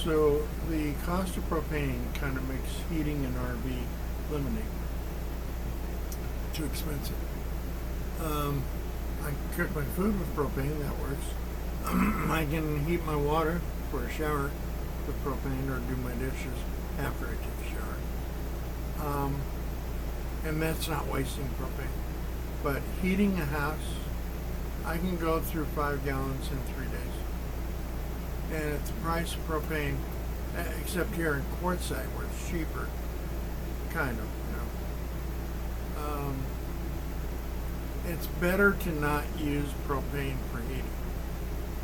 So the cost of propane kind of makes heating an RV limiting. Too expensive. I cook my food with propane, that works. I can heat my water for a shower with propane or do my dishes after I take a shower. And that's not wasting propane. But heating a house, I can go through 5 gallons in 3 days. And at the price of propane, except here in Quartzsite where it's cheaper, kind of, it's better to not use propane for heating.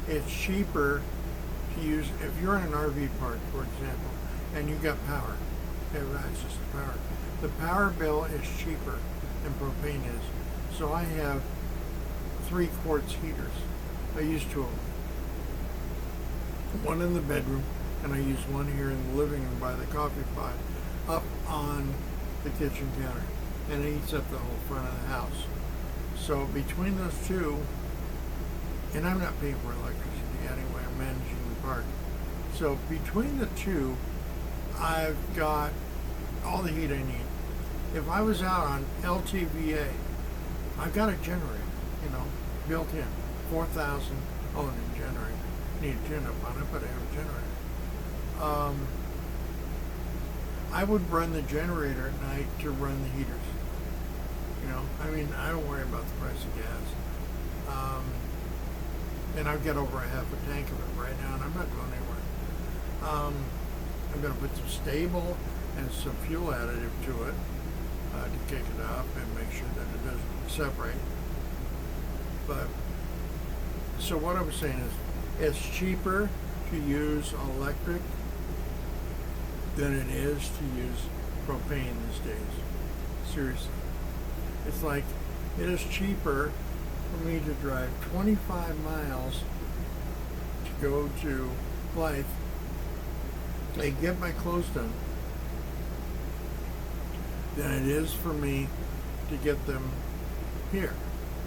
It's cheaper to use, if you're in an RV park, for example, and you've got power, that's just the power. The power bill is cheaper than propane is. So I have 3 quartz heaters. I use 2 of them. One in the bedroom, and I use one here in the living room by the coffee pot, up on the kitchen counter, and it heats up the whole front of the house. So between those 2, and I'm not paying for electricity anyway, I'm managing the park. So between the 2, I've got all the heat I need. If I was out on LTVA, I've got a generator, built in, 4,000 ohms generator. Need a tune-up on it, but I have a generator. I would run the generator at night to run the heaters. I don't worry about the price of gas. And I've got over a half a tank of it right now, and I'm not going anywhere. I'm going to put some stable and some fuel additive to it to kick it up and make sure that it doesn't separate. But, so what I was saying is, it's cheaper to use electric than it is to use propane these days. Seriously. It's like, it is cheaper for me to drive 25 miles to go to Blythe and get my clothes done than it is for me to get them here,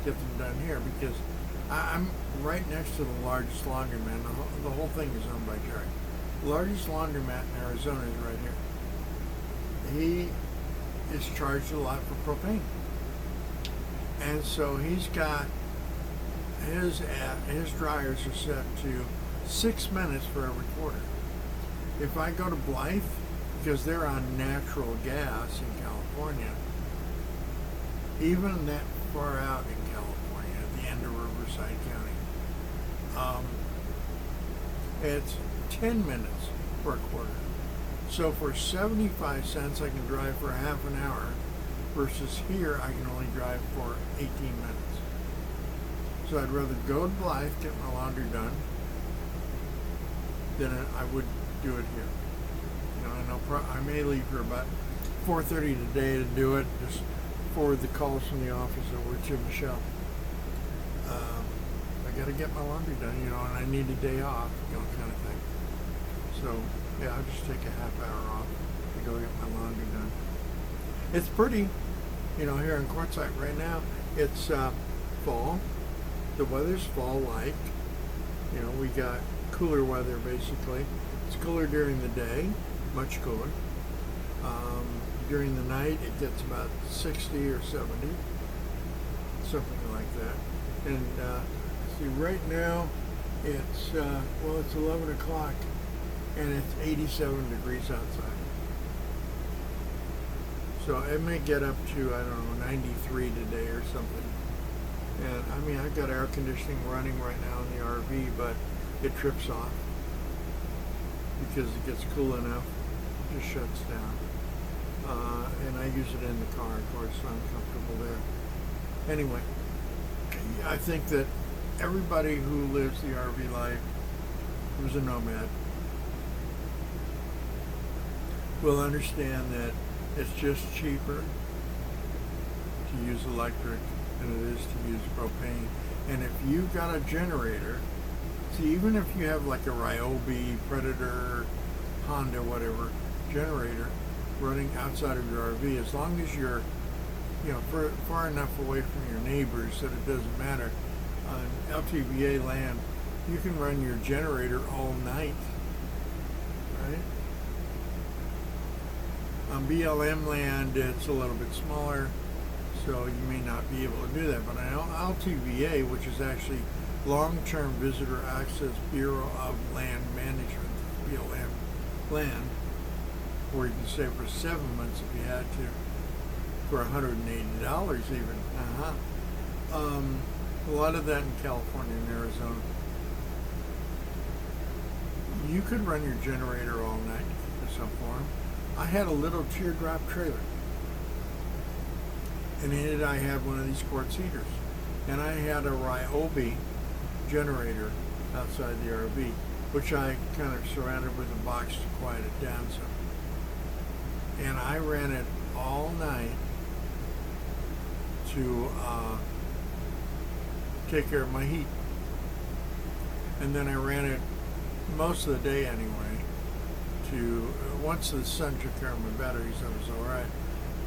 get them done here, because I'm right next to the largest laundromat. The whole thing is owned by Jerry. The largest laundromat in Arizona is right here. He is charged a lot for propane. And so he's got his dryers are set to 6 minutes for every quarter. If I go to Blythe, because they're on natural gas in California, even that far out in California, at the end of Riverside County, it's 10 minutes for a quarter. So for 75 cents, I can drive for half an hour, versus here, I can only drive for 18 minutes. So I'd rather go to Blythe, get my laundry done, than I would do it here. I may leave here about 4:30 today to do it, just forward the calls from the office over to Michelle. I got to get my laundry done, and I need a day off, kind of thing. So, yeah, I'll just take a half hour off to go get my laundry done. It's pretty, here in Quartzsite right now. It's fall. The weather's fall-like. We got cooler weather, basically. It's cooler during the day, much cooler. During the night, it gets about 60 or 70, something like that. And see, right now, it's 11 o'clock, and it's 87 degrees outside. So it may get up to, 93 today or something. And I've got air conditioning running right now in the RV, but it trips off because it gets cool enough, it just shuts down. And I use it in the car, of course, so I'm comfortable there. Anyway, I think that everybody who lives the RV life, who's a nomad, will understand that it's just cheaper to use electric than it is to use propane. And if you've got a generator, see, even if you have like a Ryobi, Predator, Honda, whatever, generator running outside of your RV, as long as you're, far enough away from your neighbors that it doesn't matter, on LTVA land, you can run your generator all night BLM land, it's a little bit smaller, so you may not be able to do that. But I know LTVA, which is actually Long-Term Visitor Access Bureau of Land Management, BLM land, where you can stay for 7 months if you had to, for $180 even. A lot of that in California and Arizona. You could run your generator all night for some form. I had a little teardrop trailer, and in it I had one of these quartz heaters, and I had a Ryobi generator outside the RV, which I kind of surrounded with a box to quiet it down some. And I ran it all night to take care of my heat. And then I ran it most of the day anyway to, once the sun took care of my batteries, that was all right.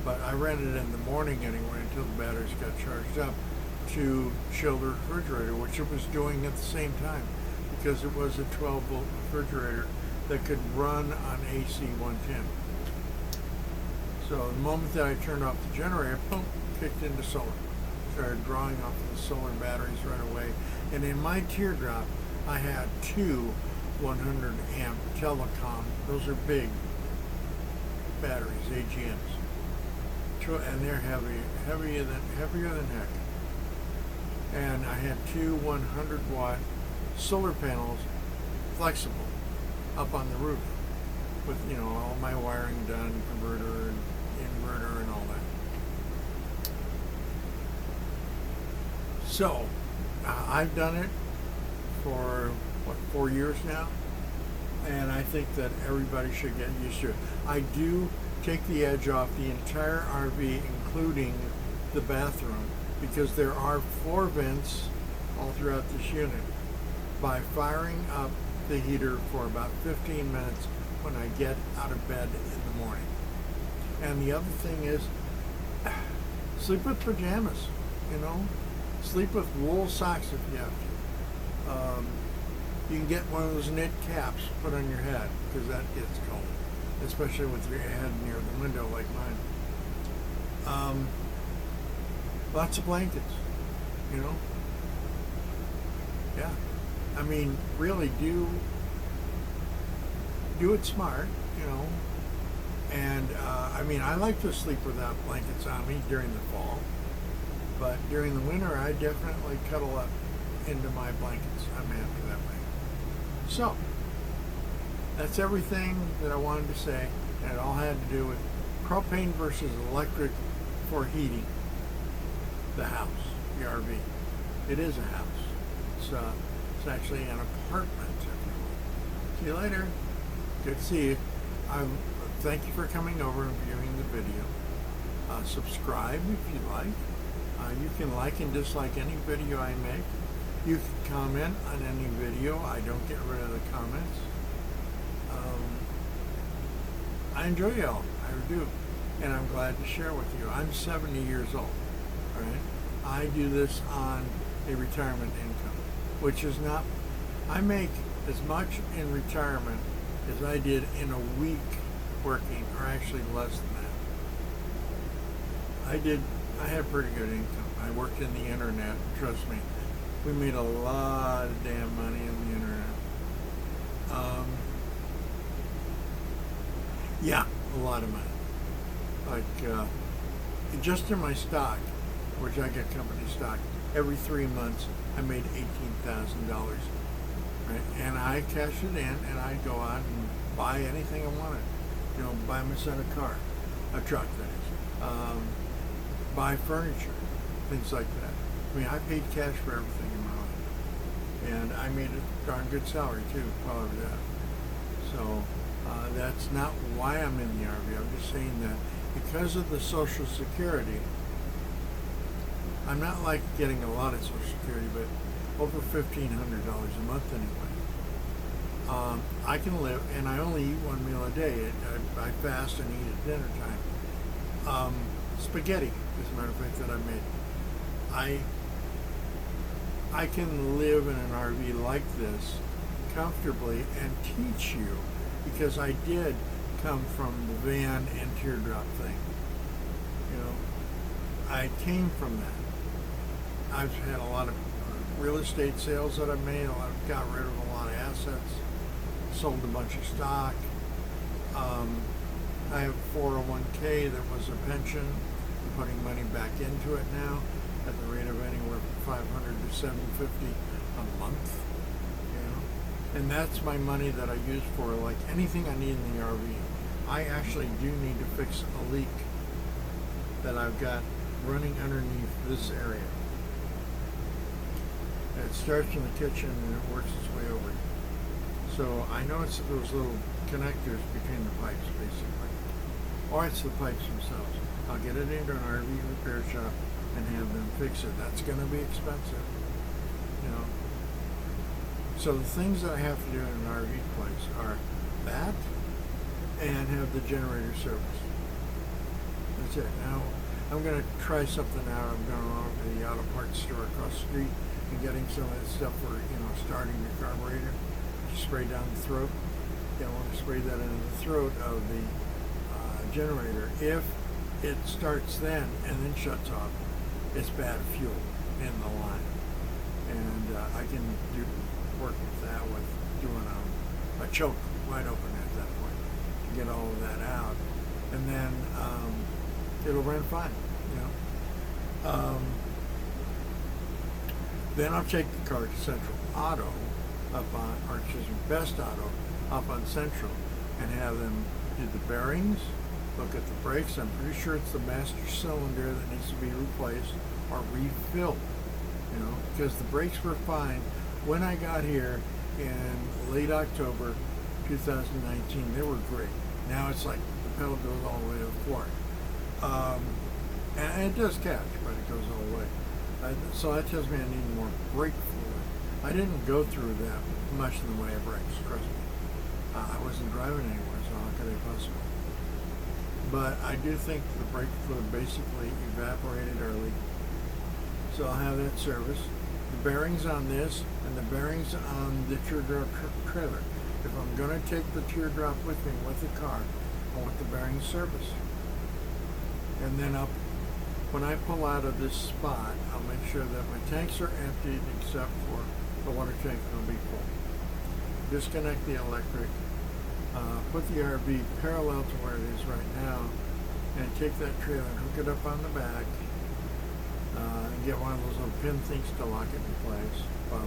But I ran it in the morning anyway until the batteries got charged up to chill the refrigerator, which it was doing at the same time, because it was a 12-volt refrigerator that could run on AC 110. So the moment that I turned off the generator, boom, kicked into solar. Started drawing off of the solar batteries right away. And in my teardrop, I had two 100 amp telecom. Those are big batteries, AGMs. And they're heavier than heck. And I had two 100 watt solar panels, flexible, up on the roof, with all my wiring done, converter and inverter and all that. So I've done it for 4 years now, and I think that everybody should get used to it. I do take the edge off the entire RV, including the bathroom, because there are floor vents all throughout this unit. By firing up the heater for about 15 minutes when I get out of bed in the morning. And the other thing is, sleep with pajamas, sleep with wool socks if you have to. You can get one of those knit caps put on your head, because that gets cold, especially with your head near the window like mine. Lots of blankets, Yeah. I mean, really do it smart, And I like to sleep without blankets on me during the fall, but during the winter, I definitely cuddle up into my blankets. I'm happy that way. So that's everything that I wanted to say, and it all had to do with propane versus electric for heating the house, the RV. It is a house. It's actually an apartment, if you will. See you later. Good to see you. Thank you for coming over and viewing the video. Subscribe if you like. You can like and dislike any video I make. You can comment on any video. I don't get rid of the comments. I enjoy y'all. I do. And I'm glad to share with you. I'm 70 years old. All right. I do this on a retirement income, which is not, I make as much in retirement as I did in a week working, or actually less than that. I had pretty good income. I worked in the internet, trust me. We made a lot of damn money in the internet. Yeah, a lot of money. Like, just in my stock, which I get company stock, every 3 months I made $18,000. Right? And I cashed it in, and I'd go out and buy anything I wanted. Buy my son a car, a truck, that is. Buy furniture, things like that. I paid cash for everything in my life. And I made a darn good salary, too, while I was at it. So, that's not why I'm in the RV. I'm just saying that because of the Social Security, I'm not like getting a lot of Social Security, but over $1,500 a month anyway. I can live, and I only eat one meal a day. I fast and eat at dinner time. Spaghetti, as a matter of fact, that I made. I can live in an RV like this comfortably and teach you, because I did come from the van and teardrop thing. You know, I came from that. I've had a lot of real estate sales that I've made. Got rid of a lot of assets, sold a bunch of stock. I have 401k that was a pension. I'm putting money back into it now at the rate of anywhere from $500 to $750 a month. You know, and that's my money that I use for like anything I need in the RV. I actually do need to fix a leak that I've got running underneath this area. It starts in the kitchen and it works its way over. So I know it's those little connectors between the pipes, basically. Or it's the pipes themselves. I'll get it into an RV repair shop and have them fix it. That's going to be expensive, you know. So the things that I have to do in an RV place are that and have the generator service. That's it. Now, I'm going to try something out. I'm going over to the auto parts store across the street and getting some of that stuff for, you know, starting the carburetor. Spray down the throat. You don't want to spray that into the throat of the generator. If it starts then and then shuts off, it's bad fuel in the line. And I can work with that with doing a choke wide open at that point to get all of that out. And then it'll run fine, you know. Then I'll take the car to Central Auto up on, or excuse me, Best Auto up on Central, and have them do the bearings, look at the brakes. I'm pretty sure it's the master cylinder that needs to be replaced or refilled, you know, because the brakes were fine when I got here in late October 2019. They were great. Now it's like the pedal goes all the way to the floor. And it does catch, but it goes all the way. So that tells me I need more brake fluid. I didn't go through that much in the way of brakes, trust me. I wasn't driving anywhere, so how could I possibly? But I do think the brake fluid basically evaporated or leaked. So I'll have that service. The bearings on this and the bearings on the teardrop trailer. If I'm going to take the teardrop with me with the car, I want the bearings serviced. And then when I pull out of this spot, I'll make sure that my tanks are emptied except for the water tank will be full. Disconnect the electric, put the RV parallel to where it is right now, and take that trailer and hook it up on the back, and get one of those little pin things to lock it in place by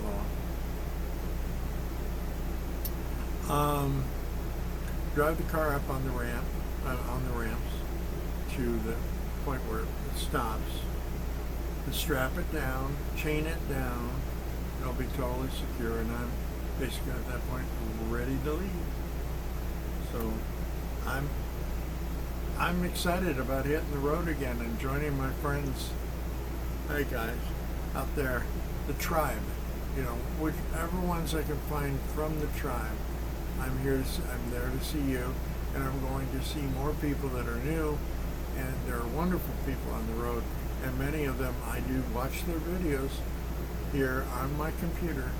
law. Drive the car up on the ramps to the point where it stops, and strap it down, chain it down. It'll be totally secure, and I'm basically at that point ready to leave. So I'm excited about hitting the road again and joining my friends, hey guys, out there, the tribe, you know, whichever ones I can find from the tribe. I'm there to see you, and I'm going to see more people that are new, and there are wonderful people on the road, and many of them I do watch their videos here on my computer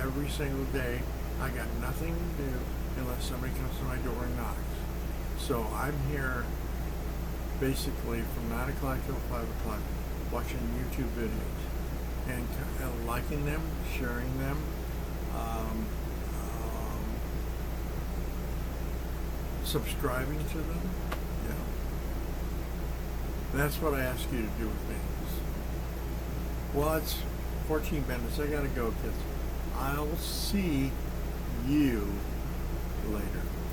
every single day. I got nothing to do unless somebody comes to my door and knocks. So I'm here basically from 9 o'clock till 5 o'clock watching YouTube videos and liking them, sharing them, subscribing to them. Yeah. That's what I ask you to do with me. Well, it's 14 minutes. I gotta go, kids. I'll see you later.